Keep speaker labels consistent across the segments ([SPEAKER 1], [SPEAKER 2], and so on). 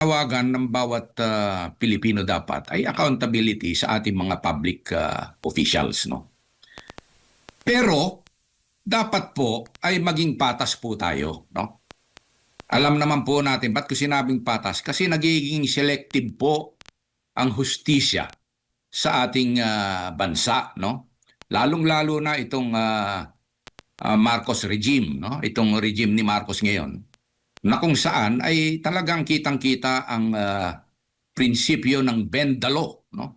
[SPEAKER 1] Tawagan ng bawat Pilipino dapat ay accountability sa ating mga public officials, no? Pero dapat po ay maging patas po tayo, no? Alam naman po natin, ba't ko sinabing patas? Kasi nagiging selective po ang hustisya sa ating bansa, no? Lalong-lalo na itong Marcos regime, no? Itong regime ni Marcos ngayon, na kung saan ay talagang kitang-kita ang prinsipyo ng bendalo, no?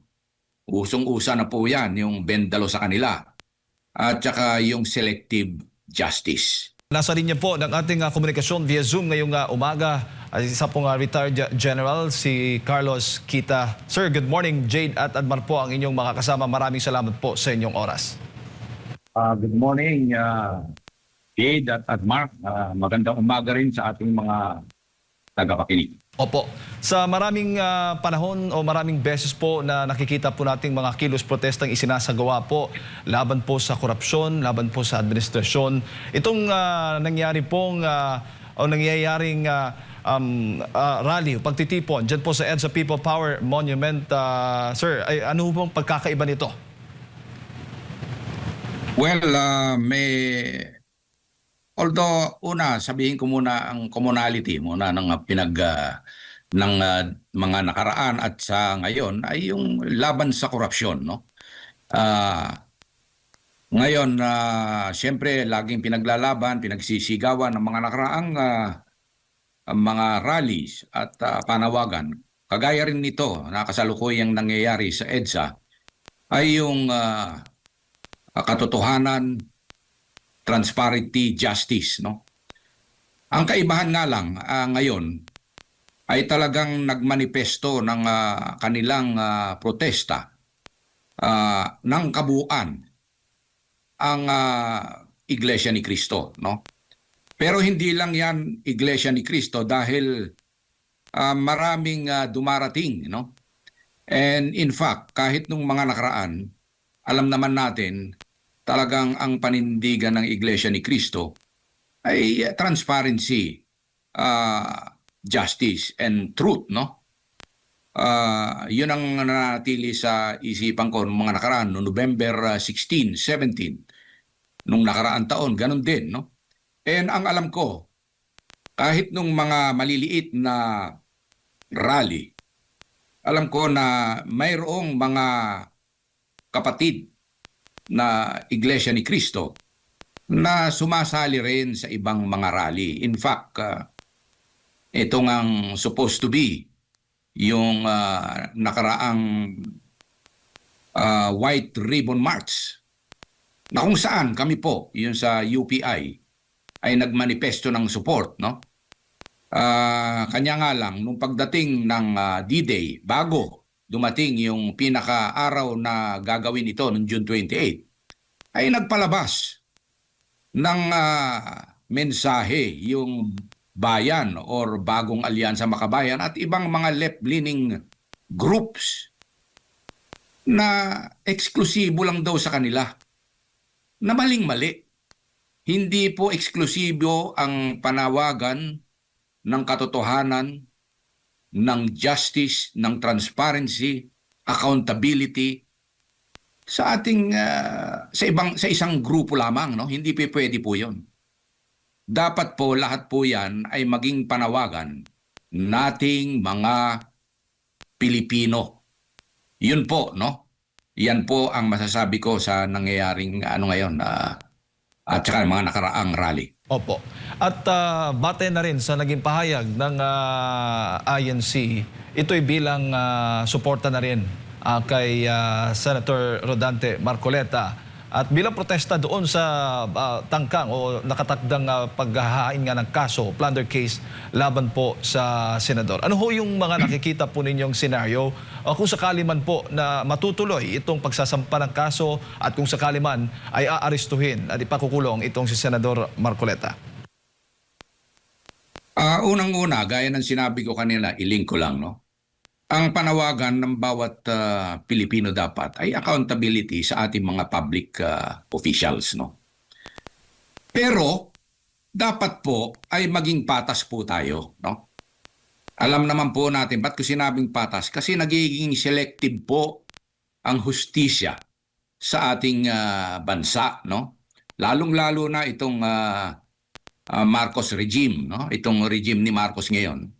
[SPEAKER 1] Usong-usa na po 'yan, yung bendalo sa kanila at saka yung selective justice.
[SPEAKER 2] Nasa linya po ng ating komunikasyon via Zoom ngayong umaga ay isa pong retired general si Carlos Kita. Sir, good morning. Jade at Admar po ang inyong makakasama. Maraming salamat po sa inyong oras.
[SPEAKER 1] Good morning, Jade at Mark. Magandang umaga rin sa ating mga tagapakinig.
[SPEAKER 2] Opo. Sa maraming panahon o maraming beses po na nakikita po nating mga kilos protestang isinasagawa po laban po sa korupsyon, laban po sa administrasyon. Itong nangyari pong o nangyayaring rally o pagtitipon dyan po sa EDSA People Power Monument, sir, ay ano pong pagkakaiba nito?
[SPEAKER 1] Well, although una sabihin ko muna ang commonality muna ng ng mga nakaraan at sa ngayon ay yung laban sa korupsyon, no? Ngayon siyempre laging pinaglalaban, pinagsisigawan ng mga nakaraang mga rallies at panawagan. Kagaya rin nito na kasalukuyang nangyayari sa EDSA ay yung katotohanan, transparency, justice, no? Ang kaibahan nga lang ngayon ay talagang nagmanifesto ng kanilang protesta ng kabuuan ang Iglesia ni Cristo, no? Pero hindi lang 'yan Iglesia ni Cristo dahil maraming dumarating, no? And in fact, kahit nung mga nakaraan, alam naman natin talagang ang panindigan ng Iglesia ni Cristo ay transparency, justice, and truth, no? Yun ang nanatili sa isipan ko noong mga nakaraan, noong November 16, 17, nung nakaraan taon, ganun din, no? And ang alam ko, kahit nung mga maliliit na rally, alam ko na mayroong mga kapatid na Iglesia ni Cristo na sumasali rin sa ibang mga rally. In fact, ito ngang supposed to be yung nakaraang White Ribbon March na kung saan kami po, yun sa UPI, ay nagmanifesto ng support, no? Kanya nga lang, nung pagdating ng D-Day, bago dumating yung pinaka-araw na gagawin ito noong June 28, ay nagpalabas ng mensahe yung Bayan or Bagong Alyansa Makabayan at ibang mga left-leaning groups na eksklusibo lang daw sa kanila, na maling-mali. Hindi po eksklusibo ang panawagan ng katotohanan, ng justice, ng transparency, accountability sa ating sa isang grupo lamang, no? Hindi po pwede po 'yon. Dapat po lahat po 'yan ay maging panawagan nating mga Pilipino. 'Yun po, no? Yan po ang masasabi ko sa nangyayaring ngayon at saka mga nakaraang rally.
[SPEAKER 2] Opo. At bate na rin sa naging pahayag ng INC, ito'y bilang suporta na rin kay Senator Rodante Marcoleta at bilang protesta doon sa tangkang o nakatakdang paghahain nga ng kaso, plunder case, laban po sa senador. Ano ho yung mga nakikita po ninyong senaryo kung sakali man po na matutuloy itong pagsasampa ng kaso at kung sakali man ay aarestuhin at ipakukulong itong si Senador Marcoleta?
[SPEAKER 1] Unang-una, gaya ng sinabi ko kanina, ilink ko lang, no? Ang panawagan ng bawat Pilipino dapat ay accountability sa ating mga public officials, no? Pero dapat po ay maging patas po tayo, no? Alam naman po natin, ba't ko sinabing patas? Kasi nagiging selective po ang hustisya sa ating bansa, no? Lalong-lalo na itong Marcos regime, no? Itong regime ni Marcos ngayon,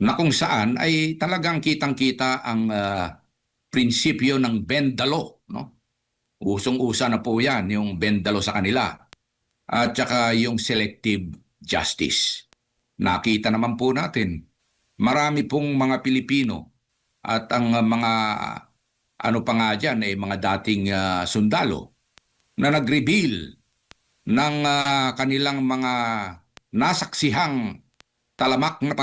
[SPEAKER 1] na kung saan ay talagang kitang-kita ang prinsipyo ng bend the law, no? Usong-usa na po 'yan, yung bend the law sa kanila. At saka yung selective justice. Nakita naman po natin, marami pong mga Pilipino at ang mga ano pa nga dyan, mga dating sundalo na nag-reveal ng kanilang mga nasaksihang talamak na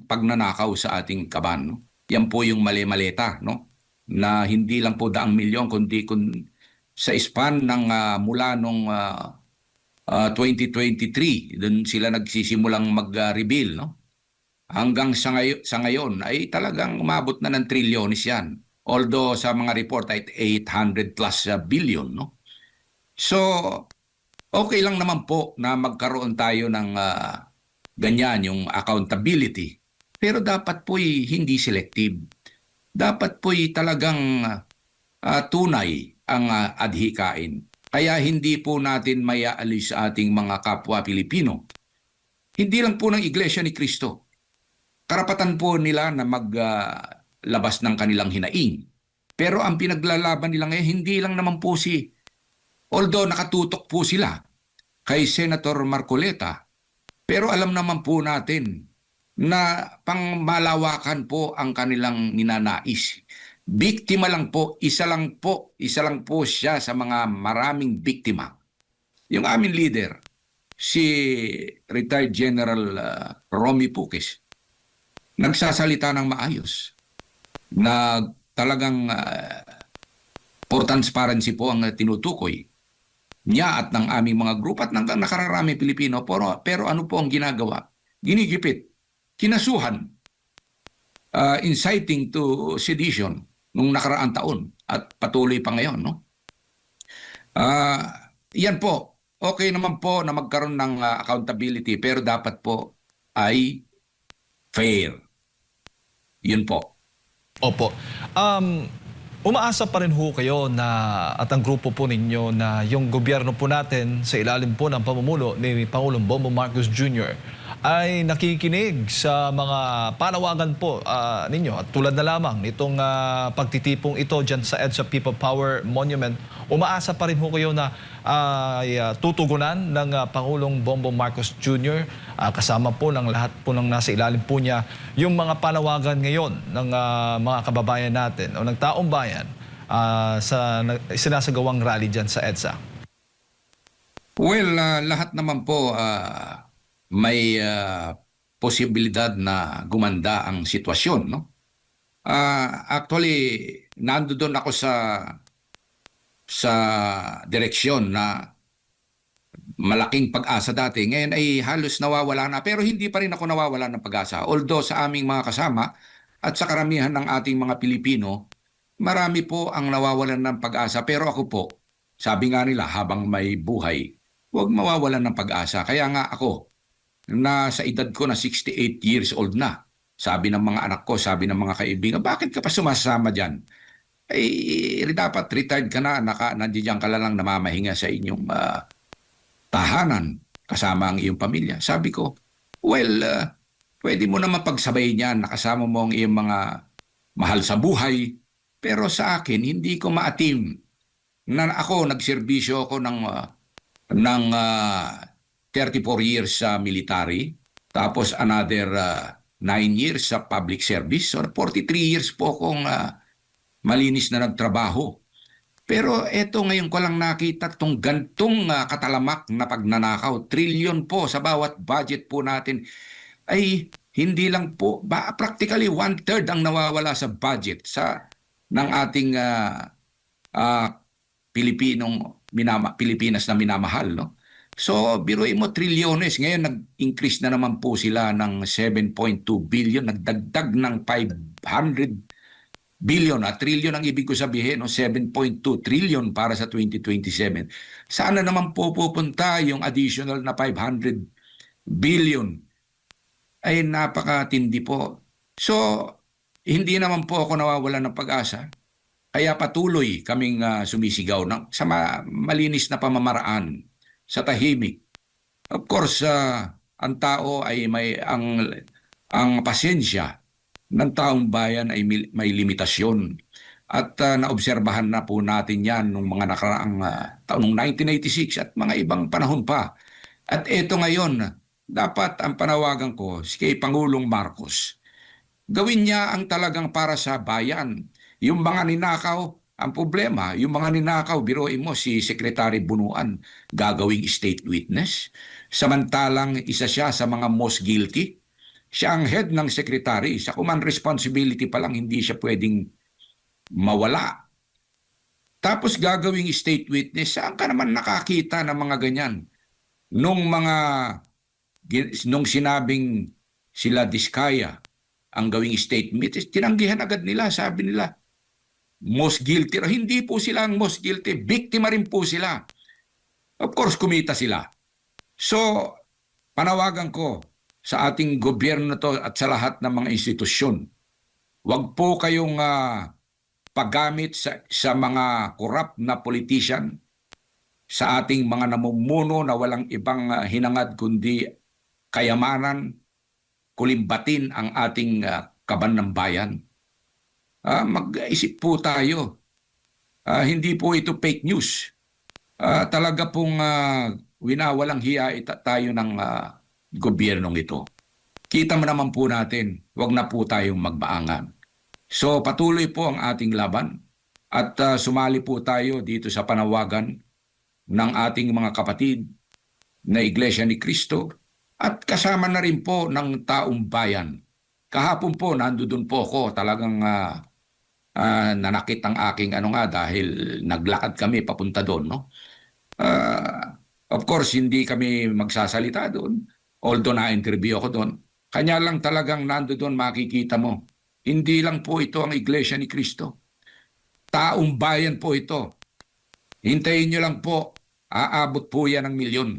[SPEAKER 1] pagnanakaw sa ating kaban. No? Yan po yung mali-maleta, no? Na hindi lang po daang milyon, kundi sa span ng mula nung 2023, doon sila nagsisimulang mag-reveal, no? Hanggang sa ngayon ay talagang umabot na ng trilyones yan. Although sa mga report ay 800 plus billion, no? So, okay lang naman po na magkaroon tayo ng ganyan, yung accountability. Pero dapat po'y hindi selective. Dapat po'y talagang tunay ang adhikain. Kaya hindi po natin mayaalis sa ating mga kapwa Pilipino. Hindi lang po ng Iglesia ni Cristo. Karapatan po nila na maglabas ng kanilang hinaing. Pero ang pinaglalaban nila ngayon, hindi lang naman po although nakatutok po sila kay Senator Marcoleta, pero alam naman po natin na pangmalawakan po ang kanilang ninanais. Biktima lang po, isa lang po siya sa mga maraming biktima. Yung aming leader, si retired General Romy Puques, nagsasalita ng maayos na talagang for transparency po ang tinutukoy niya at ng aming mga grupo at ng nakararami Pilipino. Pero ano po ang ginagawa? Ginigipit, kinasuhan, inciting to sedition nung nakaraang taon at patuloy pa ngayon. No? Yan po, okay naman po na magkaroon ng accountability pero dapat po ay fair. Yun po.
[SPEAKER 2] Opo. Umaasa pa rin ho kayo na at ang grupo po ninyo na yung gobyerno po natin sa ilalim po ng pamumuno ni Pangulong Bongbong Marcos Jr. ay nakikinig sa mga panawagan po ninyo at tulad na lamang itong pagtitipong ito dyan sa EDSA People Power Monument. Umaasa pa rin ho kayo na tutugunan ng Pangulong Bongbong Marcos Jr. Kasama po ng lahat po ng nasa ilalim po niya yung mga panawagan ngayon ng mga kababayan natin o ng taong bayan sa sinasagawang rally dyan sa EDSA.
[SPEAKER 1] Well, lahat naman po may posibilidad na gumanda ang sitwasyon, no? Actually, nandoon ako sa direksyon na malaking pag-asa dati. Ngayon ay halos nawawala na, pero hindi pa rin ako nawawala ng pag-asa. Although sa aming mga kasama at sa karamihan ng ating mga Pilipino, marami po ang nawawalan ng pag-asa. Pero ako po, sabi nga nila, habang may buhay, huwag mawawalan ng pag-asa. Kaya nga ako, na sa edad ko na 68 years old na, sabi ng mga anak ko, sabi ng mga kaibigan, bakit ka pa sumasama dyan? Dapat retired ka na, nandiyan ka lang namamahinga sa inyong tahanan kasama ang iyong pamilya. Sabi ko, well, pwede mo naman pagsabayin yan, nakasama mo ang iyong mga mahal sa buhay, pero sa akin, hindi ko maatim na ako, nagserbisyo ako ng 34 years sa military, tapos another 9 years sa public service. So 43 years po akong malinis na nagtrabaho. Pero eto ngayon ko lang nakita itong gantong katalamak na pagnanakaw. Trilyon po sa bawat budget po natin. Ay hindi lang po, practically 1/3 ang nawawala sa budget ng ating Pilipinas na minamahal. No? So biruin mo trilyones. Ngayon nag-increase na naman po sila ng 7.2 billion. Nagdagdag ng 500 billion at trillion ang ibig ko sabihin, no? 7.2 trillion para sa 2027. Sana naman po pupunta yung additional na 500 billion ay napakatindi po. So, hindi naman po ako nawawalan ng pag-asa. Kaya patuloy kaming sumisigaw sa malinis na pamamaraan, sa tahimik. Of course, ang tao ay ang pasensya ng taong bayan ay may limitasyon. At naobserbahan na po natin yan nung mga nakaraang taon, noong 1986 at mga ibang panahon pa. At eto ngayon, dapat ang panawagan ko kay Pangulong Marcos, gawin niya ang talagang para sa bayan. Yung mga ninakaw, ang problema, yung mga ninakaw, biruin mo si Secretary Bunuan, gagawing state witness. Samantalang isa siya sa mga most guilty. Siya ang head ng secretary. Sa command responsibility pa lang, hindi siya pwedeng mawala. Tapos gagawing state witness, saan ka naman nakakita ng mga ganyan? Nung sinabing sila Diskaya ang gawing state witness, tinanggihan agad nila, sabi nila, most guilty. Hindi po sila ang most guilty, biktima rin po sila. Of course, kumita sila. So, panawagan ko sa ating gobyerno to at sa lahat ng mga institusyon, wag po kayong paggamit sa mga corrupt na politician, sa ating mga namumuno na walang ibang hinangad kundi kayamanan, kulimbatin ang ating kaban ng bayan. Mag-isip po tayo. Hindi po ito fake news. Talaga pong winawalang hiya tayo ng gobyernong ito. Kita mo naman po natin, wag na po tayong magbaangan. So patuloy po ang ating laban at sumali po tayo dito sa panawagan ng ating mga kapatid na Iglesia ni Cristo at kasama na rin po ng taong bayan. Kahapon po, nandoon po ako, talagang nanakit ang aking dahil naglakad kami papunta doon. No? Of course, hindi kami magsasalita doon, although na-interview ako doon. Kanya lang talagang nandoon makikita mo. Hindi lang po ito ang Iglesia ni Cristo. Taong bayan po ito. Hintayin nyo lang po, aabot po yan ng milyon.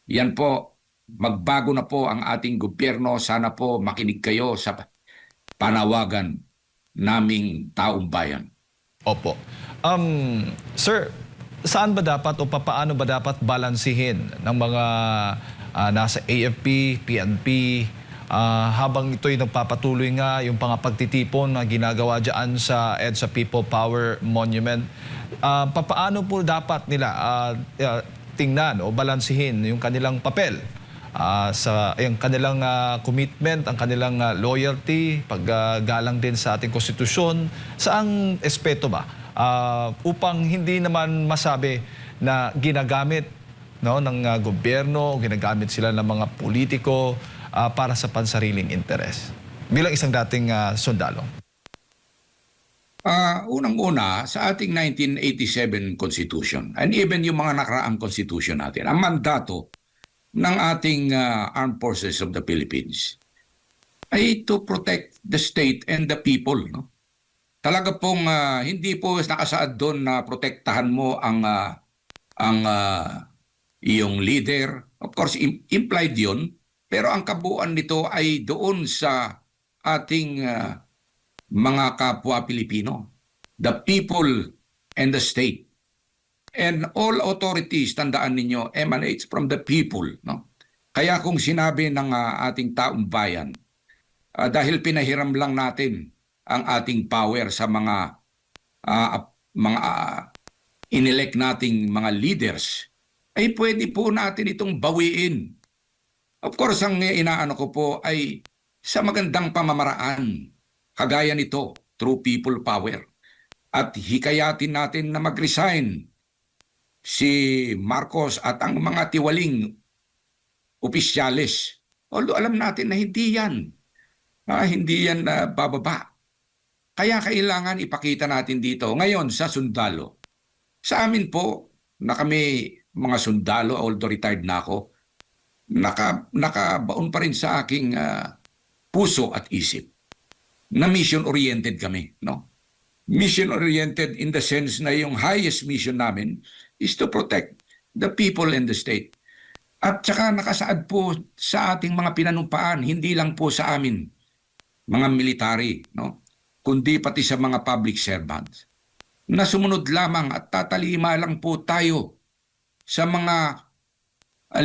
[SPEAKER 1] Yan po, magbago na po ang ating gobyerno. Sana po makinig kayo sa panawagan naming taong bayan.
[SPEAKER 2] Opo. Sir, saan ba dapat o papaano ba dapat balansihin ng mga nasa AFP, PNP, habang ito'y nagpapatuloy nga yung pagtitipon na ginagawa dyan sa EDSA People Power Monument, papaano po dapat nila tingnan o balansihin yung kanilang papel sa yung kanilang commitment, ang kanilang loyalty, paggalang din sa ating konstitusyon, saang espeto ba upang hindi naman masabi na ginagamit ng gobyerno, ginagamit sila ng mga politiko para sa pansariling interes bilang isang dating sundalo?
[SPEAKER 1] Unang-una, sa ating 1987 Constitution and even yung mga nakaraang Constitution natin, ang mandato ng ating Armed Forces of the Philippines ay to protect the state and the people. No? Talaga pong hindi po nakasaad doon na protektahan mo ang iyong leader. Of course, implied yun. Pero ang kabuuan nito ay doon sa ating mga kapwa Pilipino, the people and the state. And all authorities, tandaan ninyo, emanates from the people. No? Kaya kung sinabi ng ating taong bayan, dahil pinahiram lang natin ang ating power sa mga inelect nating mga leaders, ay pwede po natin itong bawiin. Of course, ang inaano ko po ay sa magandang pamamaraan, kagaya nito, through people power. At hikayatin natin na mag-resign si Marcos at ang mga tiwaling opisyales. Although alam natin na hindi yan. Hindi yan bababa. Kaya kailangan ipakita natin dito. Ngayon, sa sundalo. Sa amin po, na kami mga sundalo, although retired na ako, nakabaon pa rin sa aking puso at isip na mission-oriented kami. No? Mission-oriented in the sense na yung highest mission namin is to protect the people and the state. At saka nakasaad po sa ating mga pinanumpaan, hindi lang po sa amin, mga military, no? Kundi pati sa mga public servants. Na sumunod lamang at tatalima lang po tayo sa mga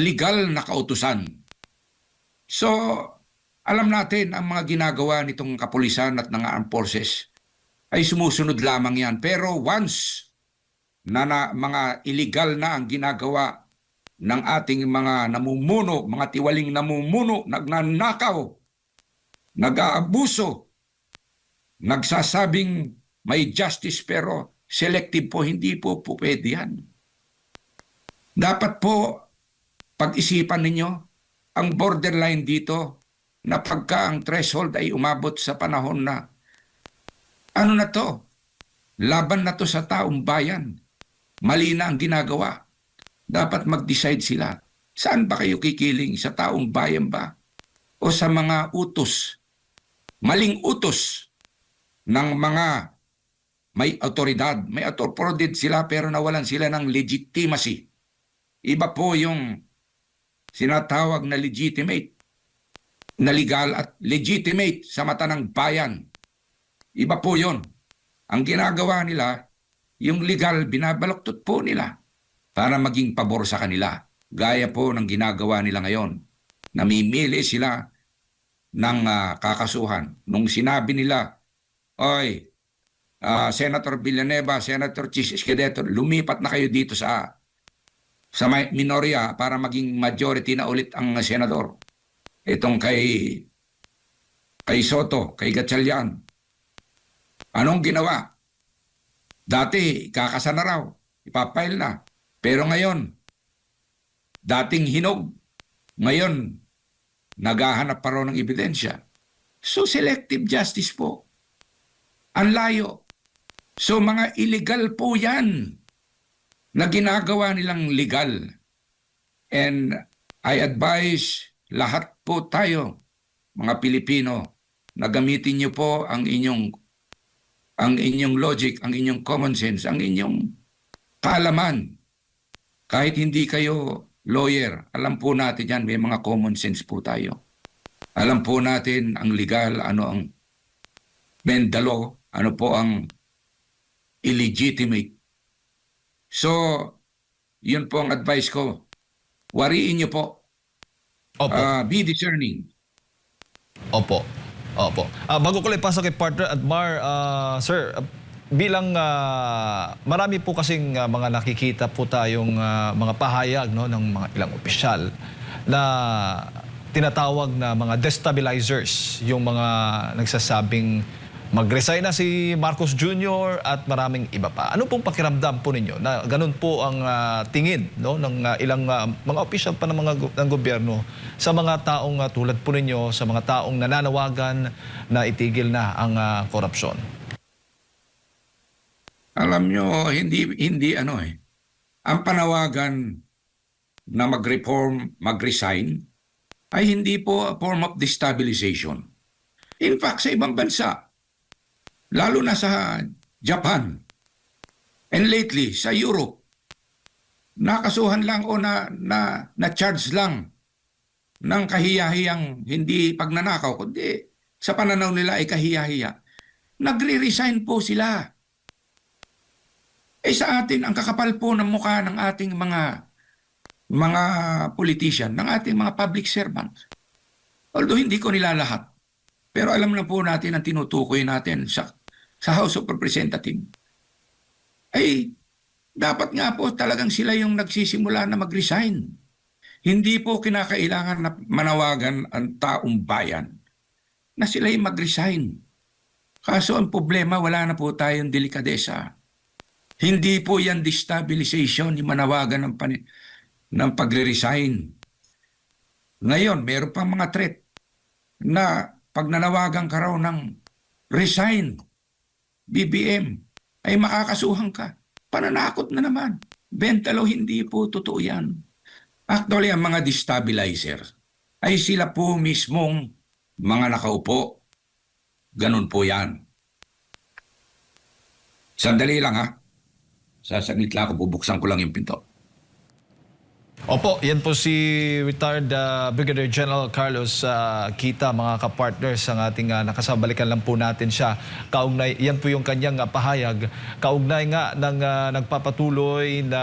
[SPEAKER 1] legal na kautusan. So, alam natin ang mga ginagawa nitong kapulisan at ng armed forces ay sumusunod lamang yan. Pero once na mga illegal na ang ginagawa ng ating mga namumuno, mga tiwaling namumuno, nagnanakaw, nag-aabuso, nagsasabing may justice pero selective po, hindi po pwede yan. Dapat po pag-isipan ninyo ang borderline dito na pagka ang threshold ay umabot sa panahon na ano na to, laban na to sa taong bayan, mali na ang ginagawa. Dapat mag-decide sila. Saan ba kayo kikiling? Sa taong bayan ba? O sa mga utos? Maling utos ng mga may autoridad. May autoridad sila pero nawalan sila ng legitimacy. Iba po yung sinatawag na legitimate, na legal at legitimate sa mata ng bayan. Iba po yun. Ang ginagawa nila, yung legal, binabaluktot po nila para maging pabor sa kanila. Gaya po ng ginagawa nila ngayon. Namimili sila ng kakasuhan. Nung sinabi nila, oy, Senator Villanueva, Senator Chis Esquedeto, lumipat na kayo dito sa minorya para maging majority na ulit ang senador. Itong kay Soto, kay Gatchalian. Anong ginawa? Dati, kakasa na raw, ipapile na. Pero ngayon, dating hinog, ngayon, naghahanap pa raw ng ebidensya. So, selective justice po. Ang layo. So, mga illegal po yan na ginagawa nilang legal. And I advise lahat po tayo, mga Pilipino, na gamitin niyo po ang inyong logic, ang inyong common sense, ang inyong kaalaman. Kahit hindi kayo lawyer, alam po natin yan, may mga common sense po tayo. Alam po natin ang legal, ano ang bend the law, ano po ang illegitimate. So, yun po ang advice ko. Wariin niyo po.
[SPEAKER 2] Opo.
[SPEAKER 1] Be discerning.
[SPEAKER 2] Opo. Opo. Bago ko lang ipasok kay partner Admar, sir, bilang marami po kasing mga nakikita po tayong mga pahayag, no, ng mga ilang opisyal na tinatawag na mga destabilizers, yung mga nagsasabing mag-resign na si Marcos Jr. at maraming iba pa. Ano pong pakiramdam po ninyo na ganun po ang tingin, no, ng ilang mga opisyal pa ng gobyerno sa mga taong tulad po ninyo, sa mga taong nananawagan na itigil na ang korupsyon?
[SPEAKER 1] Alam nyo, hindi ano eh. Ang panawagan na mag-reform, mag-resign, ay hindi po a form of destabilization. In fact, sa ibang bansa, lalo na sa Japan, and lately sa Europe, nakasuhan lang o na-charge lang ng kahiyahiyang hindi pagnanakaw, kundi sa pananaw nila ay kahiyahiya. Nagre-resign po sila. Sa atin, ang kakapal po ng mukha ng ating mga politician, ng ating mga public servants. Although hindi ko nilalahat, pero alam na po natin ang tinutukoy natin sa House of Representatives. Ay, dapat nga po talagang sila yung nagsisimula na mag-resign. Hindi po kinakailangan na manawagan ang taong bayan na sila yung mag-resign. Kaso ang problema, wala na po tayong delikadesa. Hindi po yan destabilization, yung manawagan ng pagre-resign. Ngayon, meron pang mga threat na pag nanawagan ka raw ng resign, BBM, ay makakasuhan ka. Pananakot na naman. Bentalo, hindi po totoo yan. Actually, ang mga destabilizer ay sila po mismong mga nakaupo. Ganun po yan. Sandali lang ha. Sasaglit lang ako, bubuksan ko lang yung pinto.
[SPEAKER 2] Opo, yan po si retired Brigadier General Carlos Kita, mga kapartners, ang ating nakasabalikan lang po natin siya. Kaugnay, yan po yung kanyang pahayag. Kaugnay nga ng nagpapatuloy na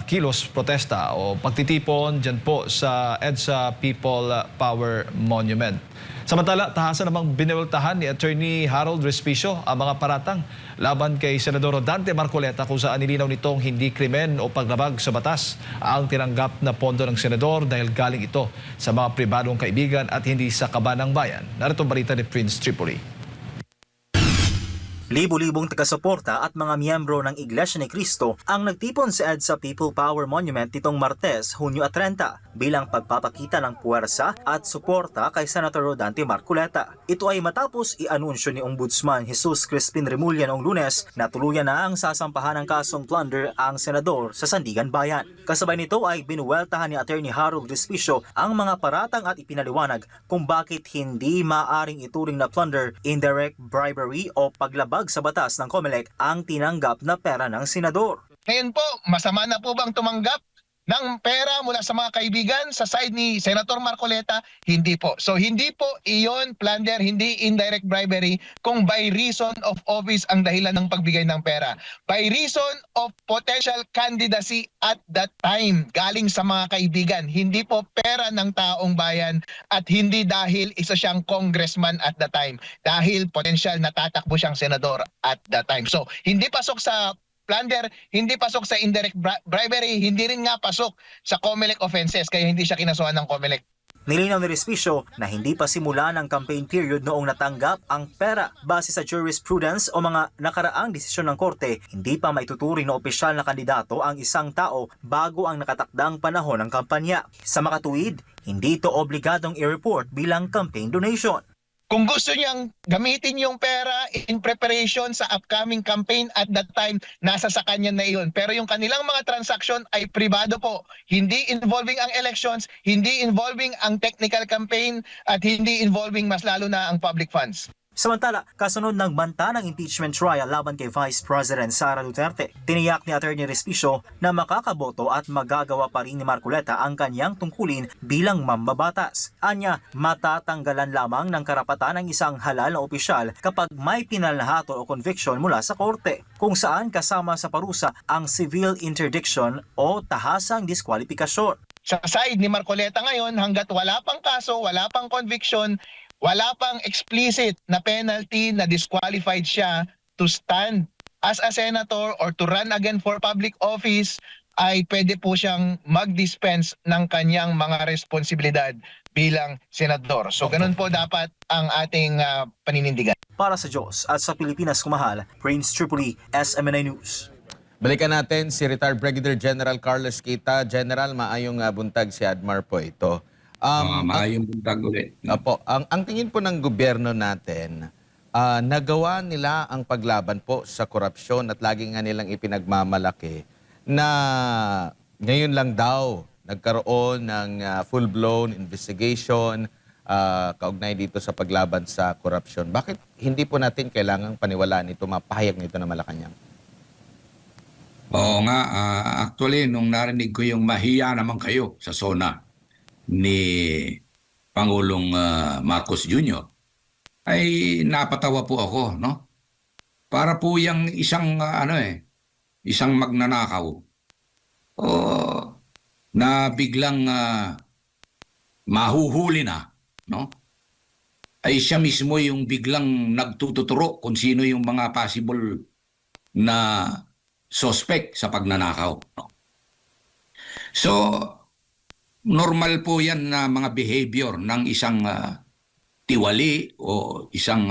[SPEAKER 2] kilos protesta o pagtitipon dyan po sa EDSA People Power Monument. Samantala, tahasan namang bineweltahan ni Attorney Harold Respicio ang mga paratang laban kay Senador Rodante Marcoleta kung saan nilinaw nitong hindi krimen o paglabag sa batas ang tinanggap na pondo ng senador dahil galing ito sa mga pribadong kaibigan at hindi sa kaban ng bayan. Narito ang balita ni Prince Tripoli.
[SPEAKER 3] Libo-libong taga-suporta at mga miyembro ng Iglesia ni Cristo ang nagtipon sa EDSA People Power Monument nitong Martes, Hunyo 30 bilang pagpapakita ng puwersa at suporta kay Senator Rodante Marcoleta. Ito ay matapos i-anunsyo ni Ombudsman Jesus Crispin Remulla noong Lunes na tuluyan na ang sasampahan ng kasong plunder ang senador sa Sandigan Bayan. Kasabay nito ay binuweltahan ni Attorney Harold Respicio ang mga paratang at ipinaliwanag kung bakit hindi maaring ituring na plunder, indirect bribery o paglabag sa batas ng COMELEC ang tinanggap na pera ng senador.
[SPEAKER 4] Ngayon po, masama na po bang tumanggap ng pera mula sa mga kaibigan sa side ni Senator Marcoleta? Hindi po. So hindi po iyon plunder, hindi indirect bribery kung by reason of office ang dahilan ng pagbigay ng pera. By reason of potential candidacy at that time, galing sa mga kaibigan. Hindi po pera ng taong bayan at hindi dahil isa siyang congressman at that time. Dahil potential na tatakbo siyang senador at that time. So hindi pasok sa plunder, hindi pasok sa indirect bribery, hindi rin nga pasok sa COMELEC offenses kaya hindi siya kinasuhan ng COMELEC.
[SPEAKER 3] Nilinaw ni Respicio na hindi pa simula ng campaign period noong natanggap ang pera base sa jurisprudence o mga nakaraang desisyon ng korte, hindi pa maituturing na opisyal na kandidato ang isang tao bago ang nakatakdang panahon ng kampanya. Sa makatuwid, hindi ito obligadong i-report bilang campaign donation.
[SPEAKER 4] Kung gusto niyang gamitin yung pera in preparation sa upcoming campaign at that time, nasa sa kanya na iyon. Pero yung kanilang mga transaction ay pribado po. Hindi involving ang elections, hindi involving ang technical campaign, at hindi involving mas lalo na ang public funds.
[SPEAKER 3] Samantala, kasunod ng banta ng impeachment trial laban kay Vice President Sara Duterte, tiniyak ni Attorney Respicio na makakaboto at magagawa pa rin ni Marcoleta ang kanyang tungkulin bilang mambabatas. Anya, matatanggalan lamang ng karapatan ng isang halal na opisyal kapag may pinalhato o conviction mula sa korte, kung saan kasama sa parusa ang civil interdiction o tahasang diskwalifikasyon.
[SPEAKER 4] Sa side ni Marcoleta ngayon, hanggat wala pang kaso, wala pang conviction, wala pang explicit na penalty na disqualified siya to stand as a senator or to run again for public office, ay pwede po siyang mag-dispense ng kanyang mga responsibilidad bilang senador. So ganun po dapat ang ating paninindigan.
[SPEAKER 3] Para sa Diyos at sa Pilipinas kumahal, Prince Tripoli, SMNA News.
[SPEAKER 5] Balikan natin si retired Brigadier General Carlos Kita. General, maayong buntag si Admar po ito.
[SPEAKER 1] Maayong buntag ulit.
[SPEAKER 5] Opo, ang tingin po ng gobyerno natin, nagawa nila ang paglaban po sa korupsyon at lagi nga nilang ipinagmamalaki na ngayon lang daw nagkaroon ng full-blown investigation kaugnay dito sa paglaban sa korupsyon. Bakit hindi po natin kailangang paniwalaan ito, mapahayag nito na Malacanang?
[SPEAKER 1] Oo nga, actually, nung narinig ko yung mahiya naman kayo sa SONA ni Pangulong Marcos Jr., ay napatawa po ako, no? Para po yung isang, isang magnanakaw o na biglang mahuhuli na, no? Ay siya mismo yung biglang nagtututuro kung sino yung mga possible na suspect sa pagnanakaw, no? So, normal po yan na mga behavior ng isang tiwali o isang,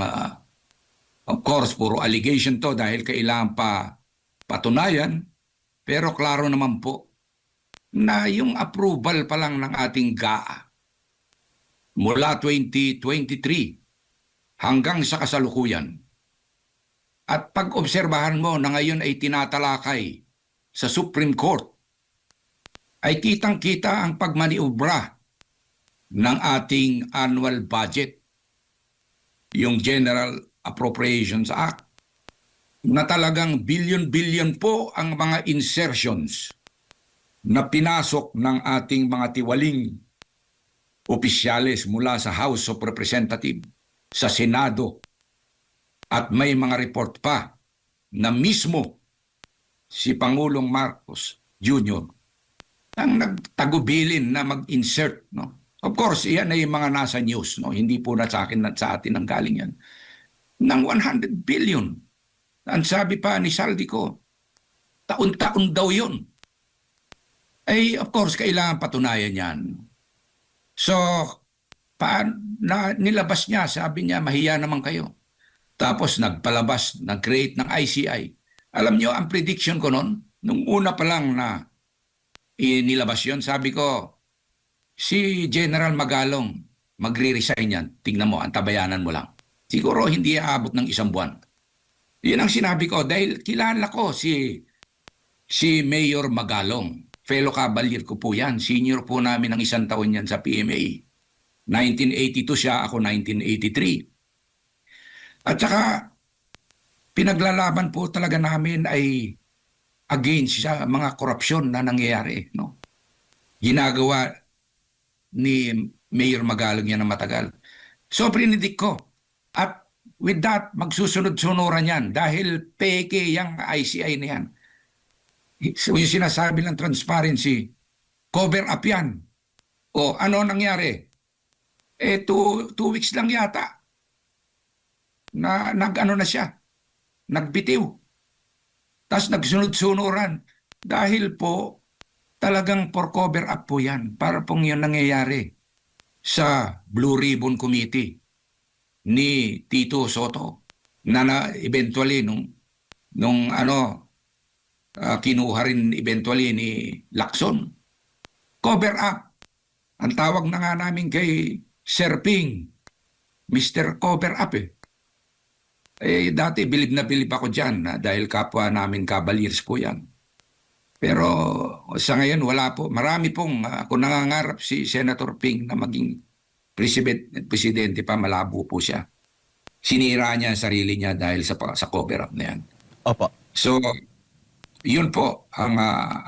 [SPEAKER 1] of course, puro allegation to dahil kailangan pa patunayan. Pero klaro naman po na yung approval pa lang ng ating GAA mula 2023 hanggang sa kasalukuyan. At pag-obserbahan mo na ngayon ay tinatalakay sa Supreme Court, ay kitang-kita ang pagmaniobra ng ating annual budget, yung General Appropriations Act, na talagang billion-billion po ang mga insertions na pinasok ng ating mga tiwaling opisyales mula sa House of Representatives, sa Senado, at may mga report pa na mismo si Pangulong Marcos Jr. ang nagtagubilin na mag-insert, no? Of course, yan ay mga nasa news, no? Hindi po na sa akin at sa atin ang galing yan. Ng 100 billion. Ang sabi pa ni Saldico, taon-taon daw yun. Ay, of course, kailangan patunayan yan. So, nilabas niya, sabi niya, mahiya naman kayo. Tapos nagpalabas, nag-create ng ICI. Alam niyo, ang prediction ko noon, nung una pa lang na inilabas yun, sabi ko, si General Magalong, magre-resign yan. Tingnan mo, antabayanan mo lang. Siguro hindi aabot ng 1 buwan. Yun ang sinabi ko dahil kilala ko si Mayor Magalong. Fellow Cavalier ko po yan. Senior po namin ng 1 taon yan sa PMA. 1982 siya, ako 1983. At saka, pinaglalaban po talaga namin ay against sa mga korupsyon na nangyayari. No? Ginagawa ni Mayor Magalong yan na matagal. So, prinidik ko. At with that, magsusunod-sunuran yan dahil peke yung ICI na yan. So, yung sinasabi ng transparency, cover up yan. O ano nangyari? 2 weeks lang yata na nag-ano na siya, nagbitiw. Tapos nagsunod-sunuran dahil po talagang for cover up po yan. Para pong yun nangyayari sa Blue Ribbon Committee ni Tito Soto na eventually nung kinuha rin eventually ni Lacson. Cover up. Ang tawag na nga namin kay Sir Ping, Mr. Cover Up eh. Dati bilib na bilib ako dyan dahil kapwa namin Cavaliers po yan. Pero sa ngayon wala po. Marami pong kung nangangarap si Senator Ping na maging presidente pa, malabo po siya. Sinira niya ang sarili niya dahil sa cover up na yan.
[SPEAKER 5] Opo.
[SPEAKER 1] So, yun po ang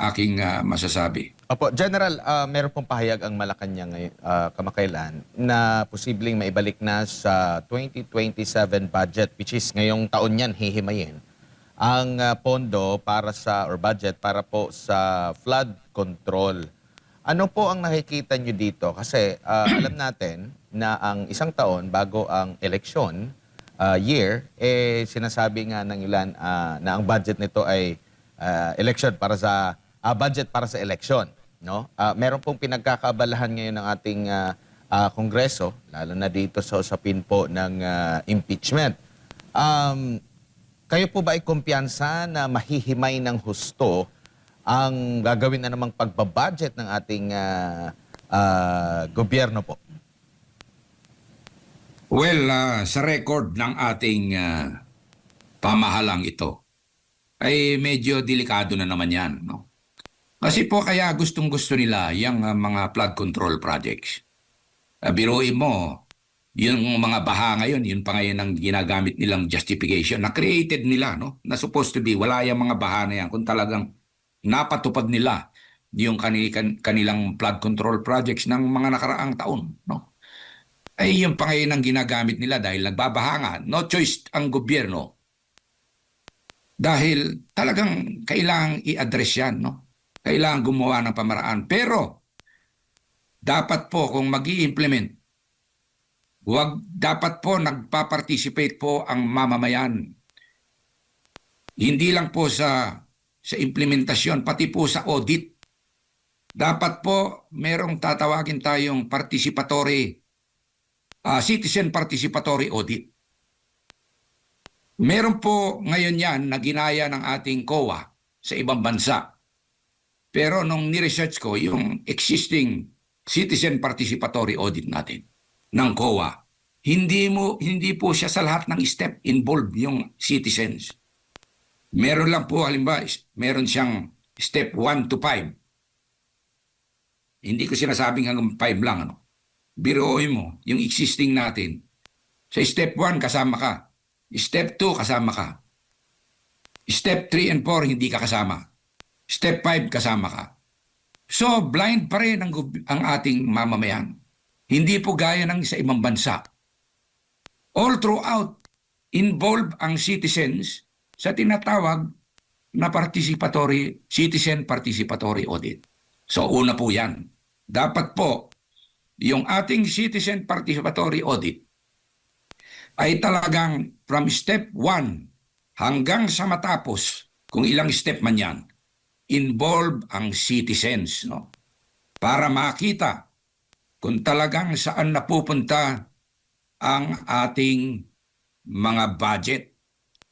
[SPEAKER 1] aking masasabi.
[SPEAKER 5] Opo, General, meron pong pahayag ang Malacanang kamakailan na posibleng maibalik na sa 2027 budget, which is ngayong taon yan hihimayin, ang pondo para sa, or budget para po sa flood control. Ano po ang nakikita nyo dito? Kasi alam natin na ang 1 taon bago ang eleksyon year, sinasabi nga ng ilan na ang budget nito ay election para sa budget para sa election, no? Meron pong pinagkakaabalahan ngayon ng ating Kongreso, lalo na dito sa usapin po ng impeachment. Kayo po ba ay kumpiyansa na mahihimay ng husto ang gagawin na namang pagbabudget ng ating gobyerno po?
[SPEAKER 1] Well, sa record ng ating pamahalang ito, ay medyo delikado na naman yan. No? Kasi po kaya gustong-gusto nila yung mga flood control projects. Biruin mo, yung mga baha ngayon, yun pa ngayon ang ginagamit nilang justification na created nila, no? Na supposed to be, wala yung mga baha na yan kung talagang napatupad nila yung kanilang flood control projects ng mga nakaraang taon. No? Ay yung pa ngayon ang ginagamit nila dahil nagbabaha nga. No choice ang gobyerno. Dahil talagang kailangang i-address yan. No? Kailangan gumawa ng pamaraan. Pero dapat po kung mag-i-implement, dapat po nagpa-participate po ang mamamayan. Hindi lang po sa implementasyon, pati po sa audit. Dapat po merong tatawagin tayong citizen participatory audit. Meron po ngayon yan na ginaya ng ating COA sa ibang bansa. Pero nung ni-research ko yung existing citizen participatory audit natin ng COA, hindi po siya sa lahat ng step involved yung citizens. Meron lang po, halimbawa, meron siyang step 1 to 5. Hindi ko sinasabing hanggang 5 lang. Ano? Biruin mo, yung existing natin. Sa step 1, kasama ka. Step 2, kasama ka. Step 3 and 4, hindi ka kasama. Step 5, kasama ka. So blind pa rin ang ating mamamayan. Hindi po gaya ng sa ibang bansa. All throughout, involved ang citizens sa tinatawag na citizen participatory audit. So una po yan. Dapat po, yung ating citizen participatory audit ay talagang from step 1 hanggang sa matapos, kung ilang step man yan, involve ang citizens, no? Para makita kung talagang saan napupunta ang ating mga budget.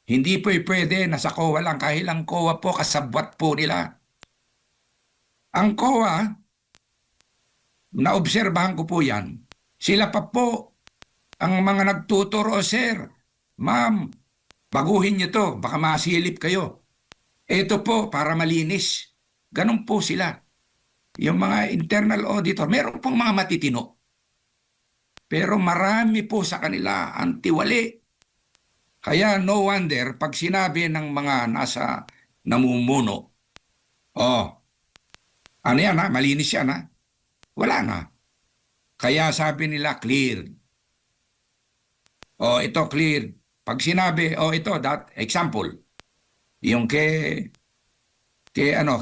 [SPEAKER 1] Hindi po pwede na sa COA lang, kahilang COA po, kasabwat po nila. Ang COA, naobserbahan ko po yan, sila pa po ang mga nagtuturo, sir, ma'am, baguhin niyo to, baka masilip kayo. Ito po, para malinis. Ganun po sila. Yung mga internal auditor, meron pong mga matitino. Pero marami po sa kanila ang tiwali. Kaya no wonder, pag sinabi ng mga nasa namumuno, oh, ano yan ha, malinis yan ha, wala na. Kaya sabi nila, clear. Oh, ito clear. Pag sinabi, oh ito, example, yung kay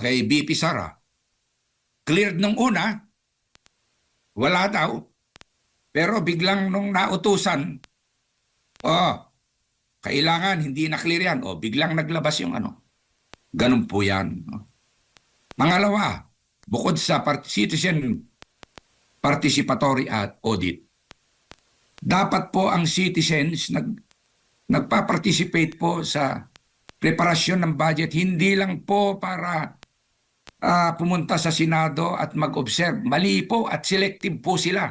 [SPEAKER 1] BP Sara, cleared nung una, wala daw, pero biglang nung nautusan, oh, kailangan hindi na clear yan, oh, biglang naglabas yung ano. Ganun po yan. No? Pangalawa, bukod sa citizen participatory audit, dapat po ang citizens nagpa-participate po sa preparasyon ng budget, hindi lang po para pumunta sa Senado at mag-observe. Mali po at selective po sila.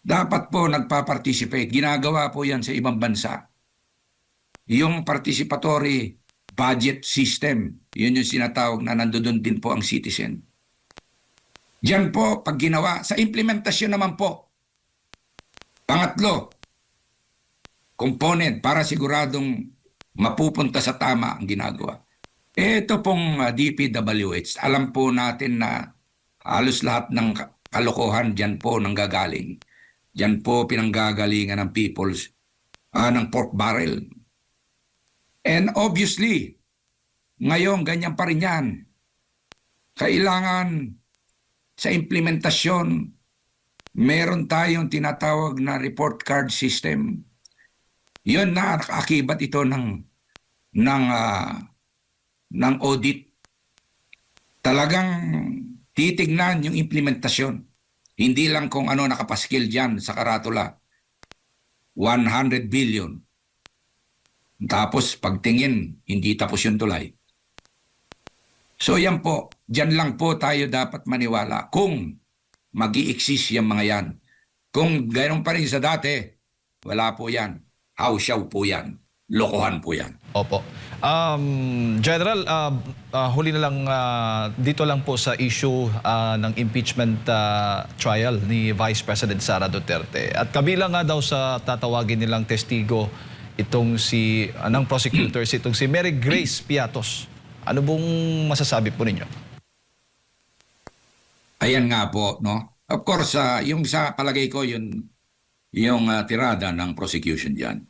[SPEAKER 1] Dapat po nagpa-participate. Ginagawa po yan sa ibang bansa. Yung participatory budget system, yun yung sinatawag na nandoon din po ang citizen. Diyan po, pag ginawa, sa implementasyon naman po. Pangatlo, component para siguradong mapupunta sa tama ang ginagawa. Ito pong DPWH, alam po natin na halos lahat ng kalokohan dyan po nanggagaling. Dyan po pinanggagalingan ng people's, ng pork barrel. And obviously, ngayon ganyan pa rin yan. Kailangan sa implementasyon, meron tayong tinatawag na report card system. Yun na nakaakibat ito ng audit. Talagang titignan yung implementasyon. Hindi lang kung ano nakapaskil dyan sa karatula. 100 billion. Tapos pagtingin, hindi tapos yung tulay. So yan po, dyan lang po tayo dapat maniwala kung mag-i-exist yung mga yan. Kung ganoon pa rin sa dati, wala po yan. Hausyaw po yan. Lokohan po yan.
[SPEAKER 2] Opo. General, huli na lang dito lang po sa issue ng impeachment trial ni Vice President Sara Duterte. At kabilang nga daw sa tatawagin nilang testigo itong ng prosecutors, itong si Mary Grace Piatos. Ano bang masasabi po ninyo?
[SPEAKER 1] Ayan nga po, no? Of course, yung sa palagay ko, yung tirada ng prosecution diyan.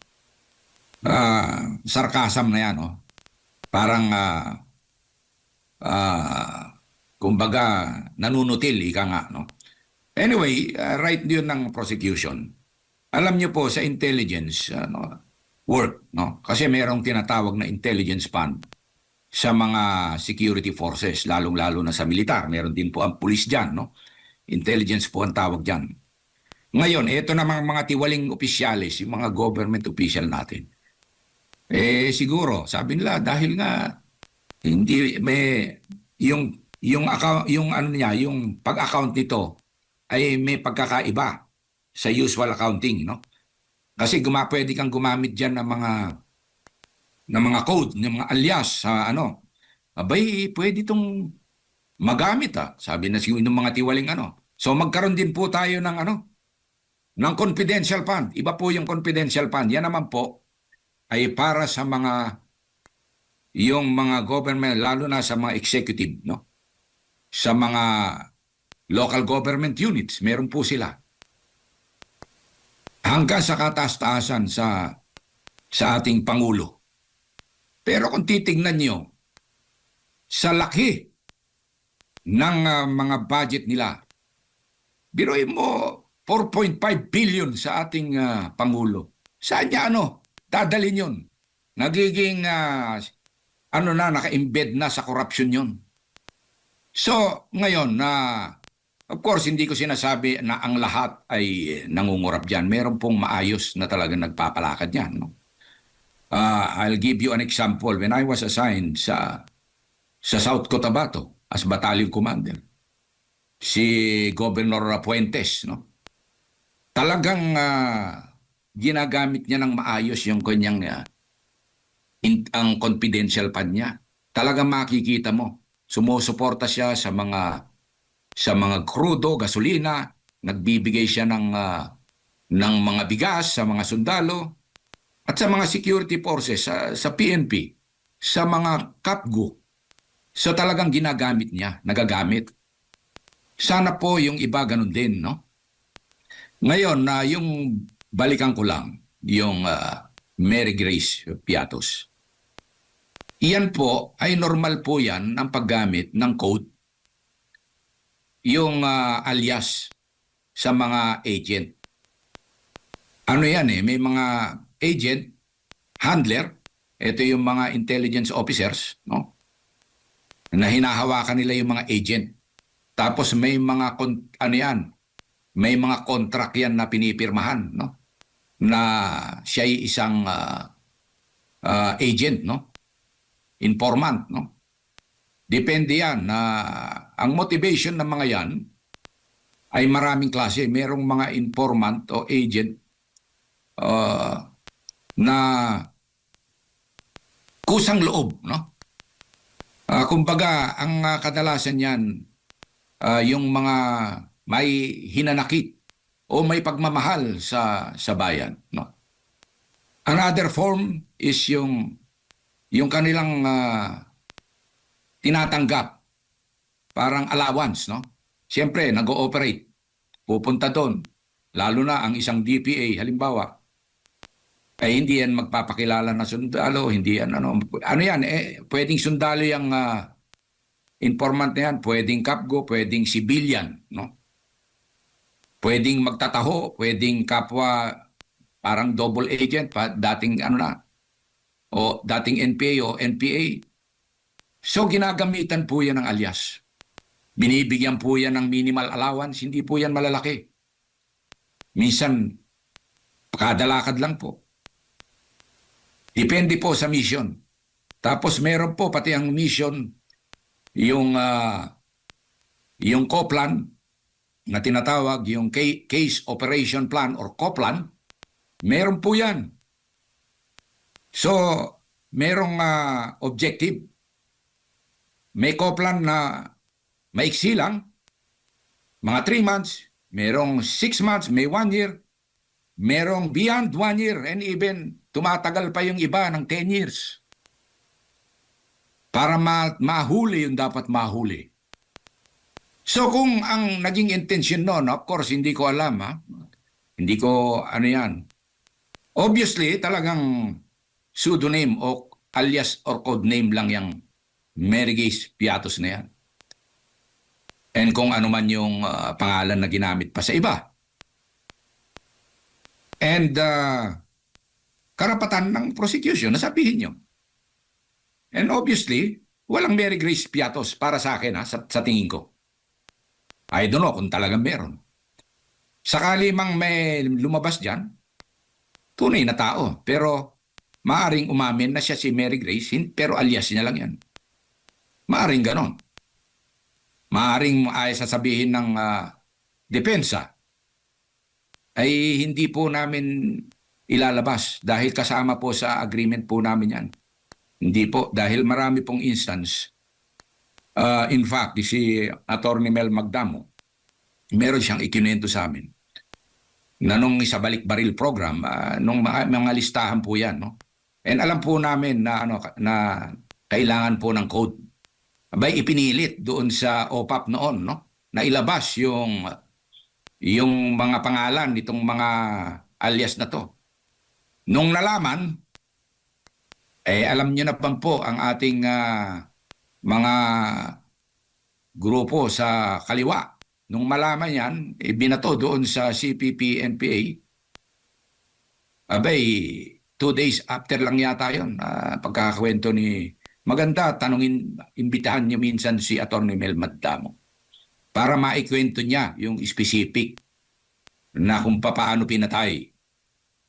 [SPEAKER 1] Sarcasm na yan, no? Parang, kumbaga, nanunutil, ika nga, no? Anyway, right yun ng prosecution. Alam niyo po, sa intelligence work, no? Kasi merong tinatawag na intelligence fund sa mga security forces, lalong-lalo na sa militar. Meron din po ang pulis dyan, no? Intelligence po ang tawag dyan. Ngayon, ito namang mga tiwaling opisyalis, yung mga government official natin. Siguro, sabi nila, dahil nga, hindi, may, yung ano niya, yung pag-account nito, ay may pagkakaiba sa usual accounting, no? Kasi pwede kang gumamit dyan ng mga code, ng mga alias sa abay, pwede itong magamit sabi na ng mga tiwaling So magkaroon din po tayo ng ng confidential fund. Iba po yung confidential fund. Yan naman po ay para sa mga government, lalo na sa mga executive, no? sa mga local government units, meron po sila. Hanggang sa kataas-taasan sa ating Pangulo. Pero kung titignan nyo, sa laki ng mga budget nila, biruin mo 4.5 billion sa ating Pangulo. Saan niya dadalhin yun? Nagiging naka-embed na sa corruption yun. So, ngayon, of course, hindi ko sinasabi na ang lahat ay nangungurap dyan. Meron pong maayos na talagang nagpapalakad yan. No? I'll give you an example. When I was assigned sa South Cotabato as battalion commander, si Governor Puentes, no? Talagang ginagamit niya ng maayos yung kanyang ang confidential fund niya. Talagang makikita mo, sumusuporta siya sa mga krudo, gasolina, nagbibigay siya ng mga bigas sa mga sundalo at sa mga security forces, sa PNP, sa mga KAPGU. So talagang ginagamit niya, nagagamit. Sana po yung iba ganun din, no? Ngayon, yung balikan ko lang, yung Mary Grace Piatos. Iyan po ay normal po yan ang paggamit ng code, yung alias sa mga agent. Ano yan may mga agent, handler, ito yung mga intelligence officers, no? Na hinahawakan nila yung mga agent. Tapos may mga may mga contract yan na pinipirmahan, no? Na siya ay isang agent, no? Informant, no? Depende yan na ang motivation ng mga yan ay maraming klase. Merong mga informant o agent na kusang loob, no? Kumbaga, ang kadalasan yan, yung mga may hinanakit o may pagmamahal sa bayan, no? Another form is yung kanilang tinatanggap parang allowance, no? Siyempre, nag-ooperate, pupunta doon, lalo na ang isang DPA, halimbawa, ay hindi yan magpapakilala na sundalo, hindi yan yan, pwedeng sundalo yung informant na yan, pwedeng kapgo, pwedeng civilian, no? Pwedeng magtataho, pwedeng kapwa parang double agent pa, dating o dating NPA o NPA. So ginagamitan po yan ng alias. Binibigyan po yan ng minimal allowance, hindi po yan malalaki. Minsan, kadalakad lang po. Depende po sa mission. Tapos meron po pati ang mission, yung COPLAN na tinatawag, yung Case Operation Plan or COPLAN, meron po yan. So, merong objective. May COPLAN na maiksi lang, mga 3 months, merong 6 months, may 1 year, merong beyond 1 year, and even tumatagal pa yung iba ng 10 years. Para mahuli yung dapat mahuli. So kung ang naging intention noon, of course, hindi ko alam, hindi ko yan. Obviously, talagang pseudonym o alias or code name lang yung Mary Grace Piatos na yan. And kung ano man yung pangalan na ginamit pa sa iba. And karapatan ng prosecution na sabihin nyo. And obviously, walang Mary Grace Piatos para sa akin sa tingin ko. I don't know kung talagang meron. Sakali mang may lumabas dyan, tunay na tao. Pero maaring umamin na siya si Mary Grace, pero alias niya lang yan. Maaring ganon. Maaring ay sasabihin ng depensa ay hindi po namin ilalabas dahil kasama po sa agreement po namin yan. Hindi po, dahil marami pong instance. In fact, si Attorney Mel Magdamo, meron siyang ikinento sa amin na nung isa balik-baril program, nung mga listahan po yan. No? And alam po namin na, na kailangan po ng code abay ipinilit doon sa OPAP noon, no? Na ilabas yung mga pangalan nitong mga alias na to. Nung nalaman, alam niyo na po ang ating mga grupo sa kaliwa. Nung malaman yan, binato doon sa CPP-NPA. Abay, 2 days after lang yata yun, pagkakakwento ni... Maganda, imbitahan niyo minsan si Atty. Mel Maddamo para maikwento niya yung specific na kung paano pinatay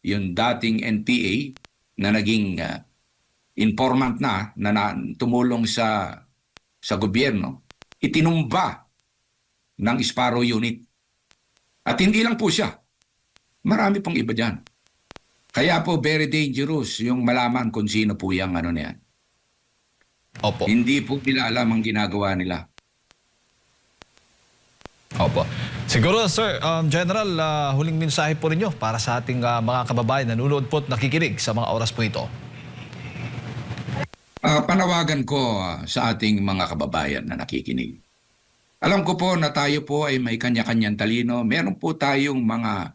[SPEAKER 1] yung dating NPA na naging informant na tumulong sa gobyerno, itinumba ng Sparrow Unit. At hindi lang po siya. Marami pong iba dyan. Kaya po very dangerous yung malaman kung sino po yung ano na yan.
[SPEAKER 2] Opo.
[SPEAKER 1] Hindi po nila alam ang ginagawa nila.
[SPEAKER 2] Opo. Siguro, Sir, General, huling mensahe po ninyo para sa ating mga kababayan na nanonood po at nakikinig sa mga oras po ito.
[SPEAKER 1] Panawagan ko sa ating mga kababayan na nakikinig. Alam ko po na tayo po ay may kanya-kanyang talino. Meron po tayong mga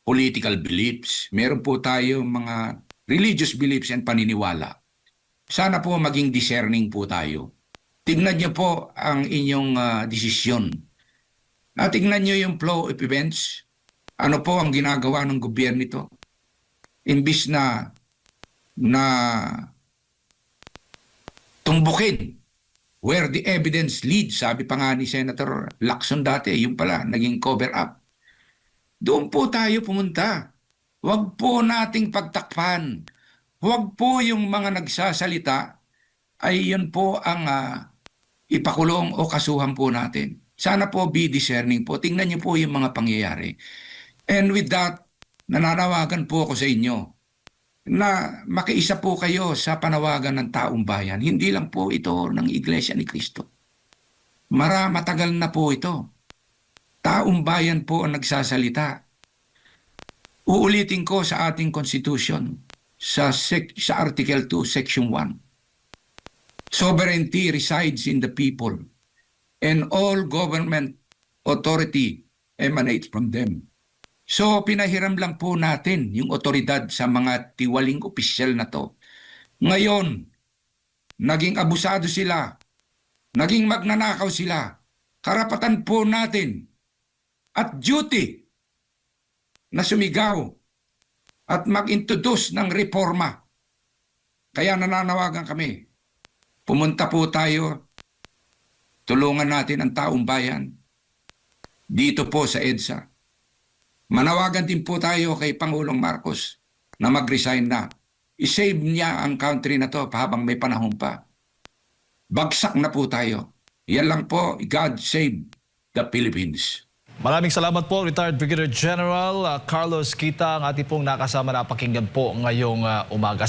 [SPEAKER 1] political beliefs. Meron po tayong mga religious beliefs and paniniwala. Sana po maging discerning po tayo. Tignan niyo po ang inyong desisyon. Tignan niyo yung flow of events. Ano po ang ginagawa ng gobyerno ito? Imbis na tumbukin where the evidence leads, sabi pa nga ni Senator Lacson dati, yung pala, naging cover up. Doon po tayo pumunta. Huwag po nating pagtakpan. Huwag po yung mga nagsasalita ay yun po ang ipakulong o kasuhan po natin. Sana po be discerning po. Tingnan niyo po yung mga pangyayari. And with that, nananawagan po ako sa inyo na makiisa po kayo sa panawagan ng taong bayan. Hindi lang po ito ng Iglesia ni Cristo. Matagal na po ito. Taong bayan po ang nagsasalita. Uulitin ko sa ating Constitution, sa Article 2, Section 1. Sovereignty resides in the people, and all government authority emanates from them. So, pinahiram lang po natin yung otoridad sa mga tiwaling opisyal na to. Ngayon, naging abusado sila, naging magnanakaw sila. Karapatan po natin at duty na sumigaw at mag-introduce ng reforma. Kaya nananawagan kami. Pumunta po tayo, tulungan natin ang taong bayan dito po sa EDSA. Manawagan din po tayo kay Pangulong Marcos na mag-resign na. I-save niya ang country na to habang may panahon pa. Bagsak na po tayo. Yan lang po, God save the Philippines.
[SPEAKER 2] Maraming salamat po, Retired Brigadier General Carlos Kita, ang ating pong nakasama na pakinggan po ngayong umaga.